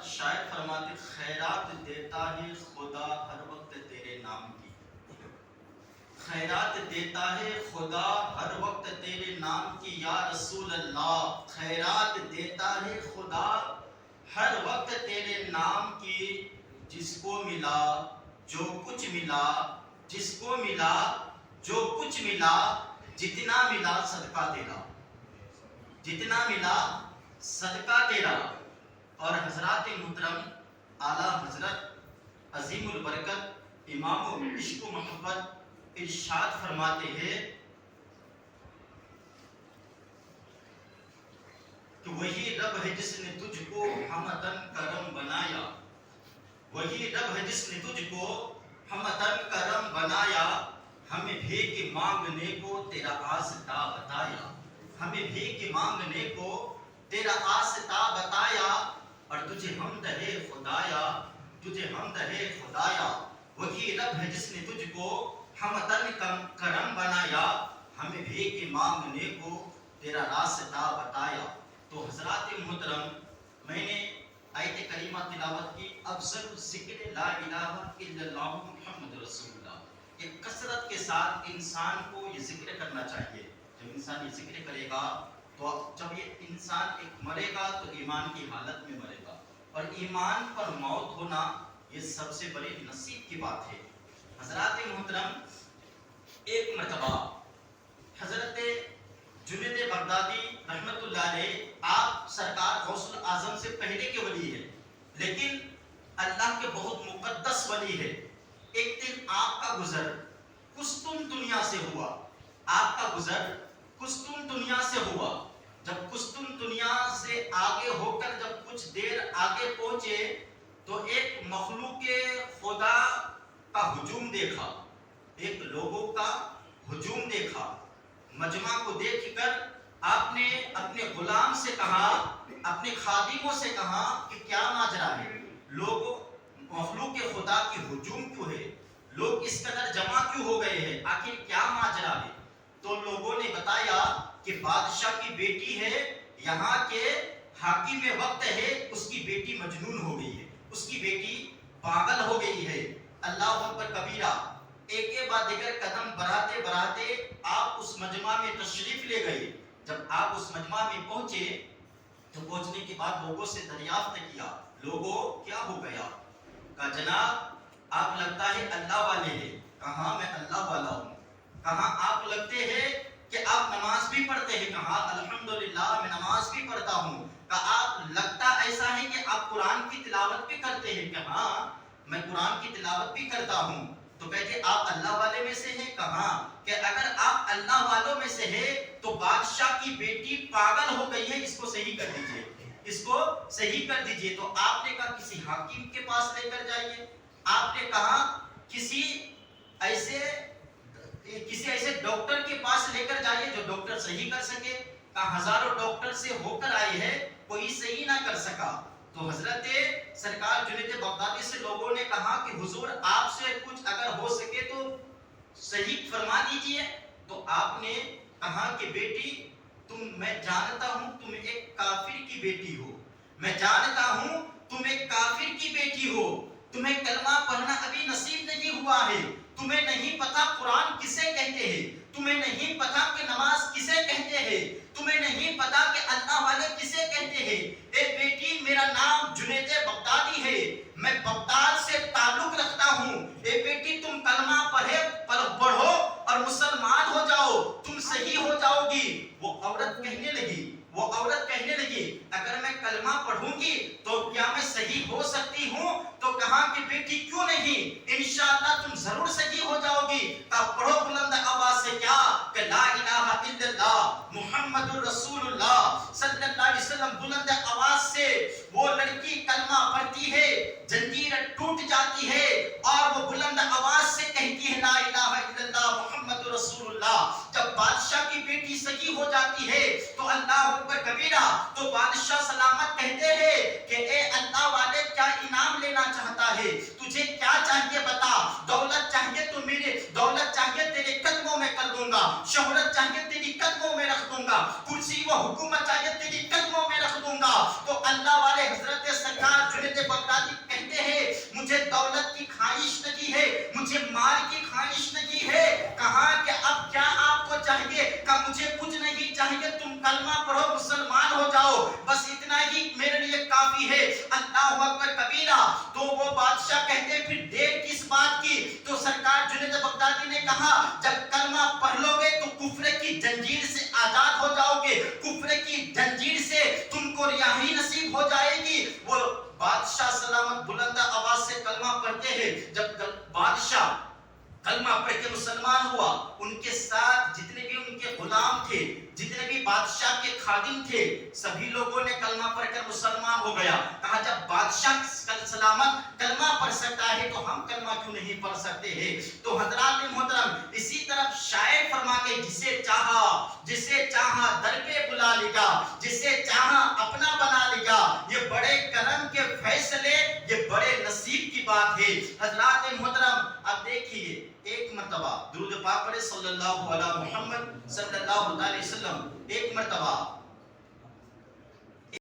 شاعر فرماتے خیرات دیتا ہے خدا ہر وقت تیرے نام کی، خیرات دیتا ہے خدا ہر وقت تیرے نام کی یا رسول اللہ، خیرات دیتا ہے خدا ہر وقت تیرے نام کی، جس کو ملا جو کچھ ملا، جس کو ملا جو کچھ ملا، جتنا ملا صدقہ تیرا، جتنا ملا صدقہ تیرا۔ اور حضرات محترم اعلیٰ حضرت عظیم البرکت امام عشق و محبت ارشاد فرماتے ہیں کہ وہی رب ہے جس نے تجھ کو ہمدن کرم بنایا، وہی رب ہے جس نے تجھ کو ہمدن کرم بنایا، ہمیں بھیک مانگنے کو تیرا آستا بتایا، ہمیں بھیک مانگنے کو تیرا آستا بتایا، اور تجھے حمد ہے خدایا، تجھے حمد ہے خدایا، وہی رب ہے جس نے تجھ کو ہمدن کرم بنایا، ہمیں بھیک مانگنے کو تیرا راستہ بتایا۔ تو حضرات محترم، میں نے آیت کریمہ تلاوت کی، افضل ذکر لا الہ الا اللہ محمد رسول اللہ۔ یہ کثرت کے ساتھ انسان کو یہ ذکر کرنا چاہیے۔ جب انسان یہ ذکر کرے گا تو جب یہ انسان ایک مرے گا تو ایمان کی حالت میں مرے گا، اور ایمان پر موت ہونا یہ سب سے بڑی نصیب کی بات ہے۔ حضرات محترم، ایک مرتبہ حضرت جنید بغدادی رحمت اللہ علیہ، آپ سرکار غوث الاعظم سے پہلے کے ولی ہے، لیکن اللہ کے بہت مقدس ولی ہے۔ ایک دن آپ کا گزر قسطن دنیا سے ہوا، آپ کا گزر قسطن دنیا سے ہوا۔ جب قسطن دنیا سے آگے ہو کر جب کچھ دیر آگے پہنچے تو ایک مخلوق خدا کا ہجوم دیکھا، ایک لوگوں کا ہجوم دیکھا۔ مجمع کو دیکھ کر آپ نے اپنے غلام سے کہا، اپنے خادموں سے کہا کہ کیا ماجرا ہے، لوگوں مخلوق خدا کی ہجوم کیوں ہے، لوگ اس قدر جمع کیوں ہو گئے ہیں، آخر کیا ماجرا ہے؟ تو لوگوں نے بتایا کہ بادشاہ کی بیٹی ہے، یہاں کے حاکم وقت ہے، اس کی بیٹی مجنون ہو گئی ہے، اس کی بیٹی پاگل ہو گئی ہے۔ اللہ اکبر کبیرہ، ایک کے بعد دیگر قدم بڑھاتے بڑھاتے آپ اس مجمع میں تشریف لے گئے۔ جب آپ اس مجمع میں پہنچے تو پہنچنے کے بعد لوگوں سے دریافت کیا، لوگوں کیا ہو گیا؟ کہا جناب آپ لگتا ہے اللہ والے ہیں۔ کہاں میں اللہ والا ہوں۔ کہاں آپ لگتے ہیں کہ آپ نماز بھی پڑھتے ہیں؟ کہا الحمدللہ میں نماز بھی پڑھتا ہوں۔ کہا آپ لگتا ایسا ہے کہ آپ قرآن کی تلاوت بھی کرتے ہیں؟ کہا میں قرآن کی تلاوت بھی کرتا ہوں۔ تو کہتے آپ اللہ والے میں سے ہیں؟ کہا کہ اگر آپ اللہ والوں میں سے ہیں تو بادشاہ کی بیٹی پاگل ہو گئی ہے، اس کو صحیح کر دیجئے، اس کو صحیح کر دیجئے۔ تو آپ نے کہا کسی حاکم کے پاس لے کر جائیے۔ آپ نے کہا کسی ایسے ڈاکٹر کے پاس لے کر جائیے جو ڈاکٹر صحیح کر سکے۔ کہا ہزاروں ڈاکٹر سے ہو کر آئے ہیں، کوئی صحیح نہ کر سکا۔ تو حضرت سرکار جنید بغدادی سے لوگوں نے کہا کہ حضور آپ سے کچھ اگر ہو سکے تو صحیح فرما دیجئے۔ تو آپ نے کہا کہ بیٹی میں جانتا ہوں تم ایک کافر کی بیٹی ہو، میں جانتا ہوں تم ایک کافر کی بیٹی ہو، تمہیں کلمہ پڑھنا ابھی نصیب نہیں ہوا ہے، تمہیں نہیں پتا قرآن کسے کہتے ہیں، تمہیں نہیں پتا کہ نماز کسے کہتے ہیں، تمہیں نہیں پتا کہ اللہ والے کسے کہتے ہیں۔ اے بیٹی میرا نام جنید بغدادی ہے، میں بغداد سے تعلق رکھتا ہوں۔ اے بیٹی تم کلمہ پڑھو اور مسلمان ہو جاؤ، تم صحیح ہو جاؤ گی۔ وہ عورت کہنے لگی اگر میں کلمہ پڑھوں گی تو کیا میں صحیح ہو سکتی ہوں؟ تو کہا کہ بیٹی کیوں نہیں، انشاءاللہ تم ضرور صحیح ہو جاؤ گی۔ کہا پڑھو بلند آواز سے کیا کہ لا الہ الا اللہ محمد رسول اللہ صلی اللہ علیہ وسلم۔ بلند آواز سے وہ لڑکی کلمہ پڑھتی ہے، زنجیر ٹوٹ جاتی ہے اور وہ بلند آواز سے کہتی ہے لا الہ الا اللہ محمد رسول اللہ۔ جب بادشاہ کی بیٹی صحیح ہو جاتی ہے تو اللہ اکبر کبیرہ، تو بادشاہ سلامت کہتے ہیں کہ اے اللہ والے کیا انعام لینا چاہتا ہے، تجھے کیا چاہیے بتا، دولت چاہیے تو دولت چاہیے تیرے قدموں میں کر دوں گا، شہرت چاہیے تیری قدموں میں رکھ دوں گا، کرسی و حکومت چاہیے تیری قدموں میں رکھ دوں گا۔ تو اللہ والے حضرت سرکار جنید کلمہ پڑھو مسلمان ہو جاؤ، بس اتنا ہی میرے لیے کافی ہے، اللہ اکبر کبیرہ۔ تو وہ بادشاہ کہتے پھر دیر کس بات کی؟ تو سرکار جنید بغدادی نے کہا جب کلمہ پڑھ لو گے تو کفر کی زنجیر سے آزاد ہو جاؤ گے، کفر کی زنجیر سے تم کو رہائی نصیب ہو جائے گی۔ وہ بادشاہ سلامت بلند آواز سے کلمہ پڑھتے ہیں۔ جب بادشاہ کلمہ پڑھ کے مسلمان ہوا، ان کے ساتھ جتنے بھی ان کے غلام تھے، جتنے بھی بادشاہ کے خادم تھے، سبھی لوگوں نے کلمہ پڑھ کر مسلمان ہو گیا۔ کہا جب بادشاہ سلامت کلمہ پڑھ سکتا ہے تو ہم کلمہ کیوں نہیں پڑھ سکتے ہیں؟ تو حضرات محترم، اسی طرف شاعر فرما کے جسے چاہا در پہ بلا لگا، جسے چاہا اپنا بنا لگا، یہ بڑے کرم کے فیصلے، یہ بڑے نصیب کی بات ہے۔ حضرات محترم، اب دیکھیے ایک مرتبہ درود پاک پڑھے صلی اللہ علیہ محمد صلی اللہ علیہ وسلم، ایک مرتبہ